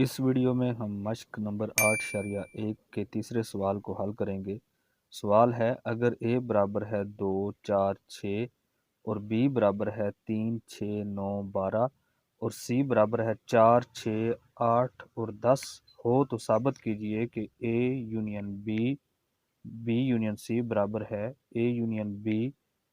इस वीडियो में हम मश्क नंबर 8.1 के तीसरे सवाल को हल करेंगे। सवाल है, अगर a बराबर है 2, 4, 6 और b बराबर है 3, 6, 9, 12 और c बराबर है 4, 6, 8 और 10 हो तो साबित कीजिए कि a union b union c बराबर है a union b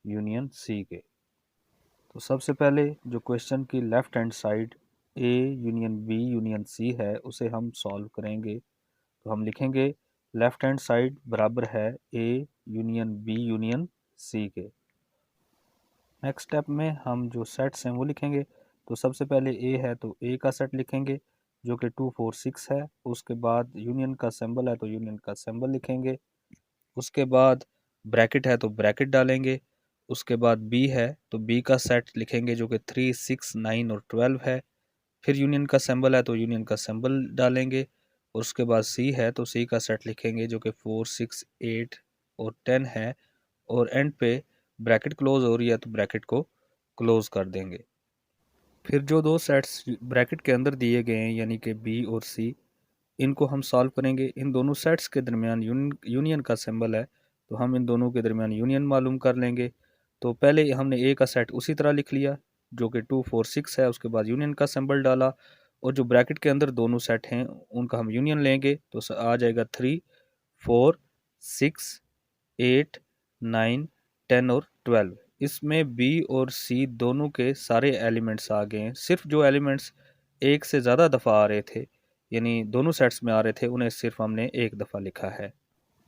union c के। तो सबसे पहले जो क्वेश्चन की left hand side a union b union c है उसे हम सॉल्व करेंगे। तो हम लिखेंगे लेफ्ट हैंड साइड बराबर है a union b union c के। नेक्स्ट स्टेप में हम जो सेट्स हैं वो लिखेंगे। तो सबसे पहले a है तो a का सेट लिखेंगे जो कि 2, 4, 6 है। उसके बाद यूनियन का सिंबल है तो यूनियन का सिंबल लिखेंगे। उसके बाद ब्रैकेट है तो ब्रैकेट डालेंगे। उसके बाद बी है तो बी का सेट लिखेंगे जो कि 3, 6, 9 और 12 है। फिर यूनियन का सिंबल है तो यूनियन का सिंबल डालेंगे। और उसके बाद सी है तो सी का सेट लिखेंगे जो कि 4, 6, 8 और 10 है। और एंड पे ब्रैकेट क्लोज हो रही है तो ब्रैकेट को क्लोज कर देंगे। फिर जो दो सेट्स ब्रैकेट के अंदर दिए गए हैं यानी कि बी और सी, इनको हम सॉल्व करेंगे। इन दोनों सेट्स के दरमियान यूनियन का सिंबल है तो हम इन दोनों के दरमियान यूनियन मालूम कर लेंगे। तो पहले हमने ए का सेट उसी तरह लिख लिया जो कि 2, 4, 6 है। उसके बाद यूनियन का सिंबल डाला और जो ब्रैकेट के अंदर दोनों सेट हैं उनका हम यूनियन लेंगे तो आ जाएगा 3, 4, 6, 8, 9, 10 और 12। इसमें बी और सी दोनों के सारे एलिमेंट्स आ गए हैं। सिर्फ जो एलिमेंट्स एक से ज़्यादा दफ़ा आ रहे थे यानी दोनों सेट्स में आ रहे थे उन्हें सिर्फ हमने एक दफ़ा लिखा है।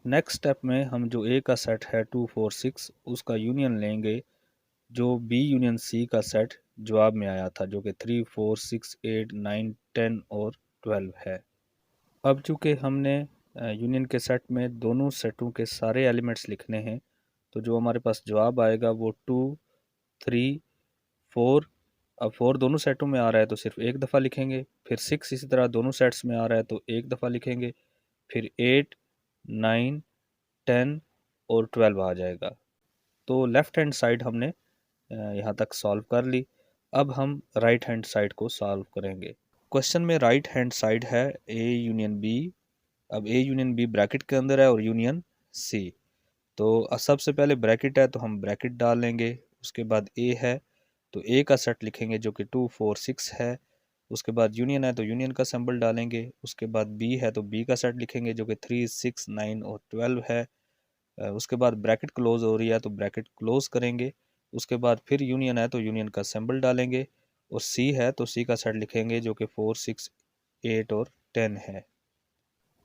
नेक्स्ट स्टेप में हम जो ए का सेट है 2, 4, 6 उसका यूनियन लेंगे जो बी यूनियन सी का सेट जवाब में आया था जो कि 3, 4, 6, 8, 9, 10 और 12 है। अब चूंकि हमने यूनियन के सेट में दोनों सेटों के सारे एलिमेंट्स लिखने हैं तो जो हमारे पास जवाब आएगा वो 2, 3, 4। अब 4 दोनों सेटों में आ रहा है तो सिर्फ एक दफ़ा लिखेंगे। फिर 6 इसी तरह दोनों सेट्स में आ रहा है तो एक दफ़ा लिखेंगे। फिर 8, 9, 10 और 12 आ जाएगा। तो लेफ़्ट हैंड साइड हमने यहाँ तक सॉल्व कर ली। अब हम राइट हैंड साइड को सॉल्व करेंगे। क्वेश्चन में राइट हैंड साइड है ए यूनियन बी। अब ए यूनियन बी ब्रैकेट के अंदर है और यूनियन सी। तो सबसे पहले ब्रैकेट है तो हम ब्रैकेट डाल लेंगे। उसके बाद ए है तो ए का सेट लिखेंगे जो कि 2, 4, 6 है। उसके बाद यूनियन है तो यूनियन का सिंबल डालेंगे। उसके बाद बी है तो बी का सेट लिखेंगे जो कि 3, 6, 9 और 12 है। उसके बाद ब्रैकेट क्लोज हो रही है तो ब्रैकेट क्लोज करेंगे। उसके बाद फिर यूनियन है तो यूनियन का सिंबल डालेंगे। और सी है तो सी का सेट लिखेंगे जो कि 4, 6, 8 और 10 है।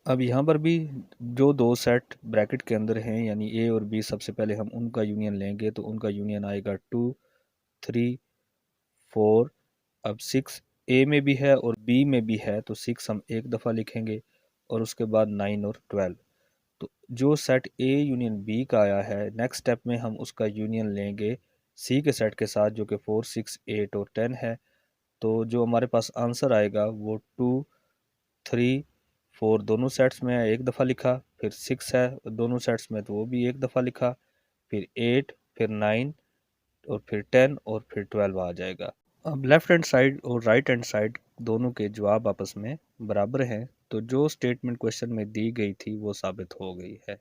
अब यहाँ पर भी जो दो सेट ब्रैकेट के अंदर हैं यानी ए और बी, सबसे पहले हम उनका यूनियन लेंगे तो उनका यूनियन आएगा 2, 3, 4। अब 6 ए में भी है और बी में भी है तो 6 हम एक दफ़ा लिखेंगे। और उसके बाद 9 और 12। तो जो सेट ए यूनियन बी का आया है नेक्स्ट स्टेप में हम उसका यूनियन लेंगे सी के सेट के साथ जो कि 4, 6, 8 और 10 है। तो जो हमारे पास आंसर आएगा वो 2, 3, 4 दोनों सेट्स में है एक दफ़ा लिखा। फिर 6 है दोनों सेट्स में तो वो भी एक दफ़ा लिखा। फिर 8, फिर 9 और फिर 10 और फिर 12 आ जाएगा। अब लेफ्ट हैंड साइड और राइट हैंड साइड दोनों के जवाब आपस में बराबर हैं तो जो स्टेटमेंट क्वेश्चन में दी गई थी वो साबित हो गई है।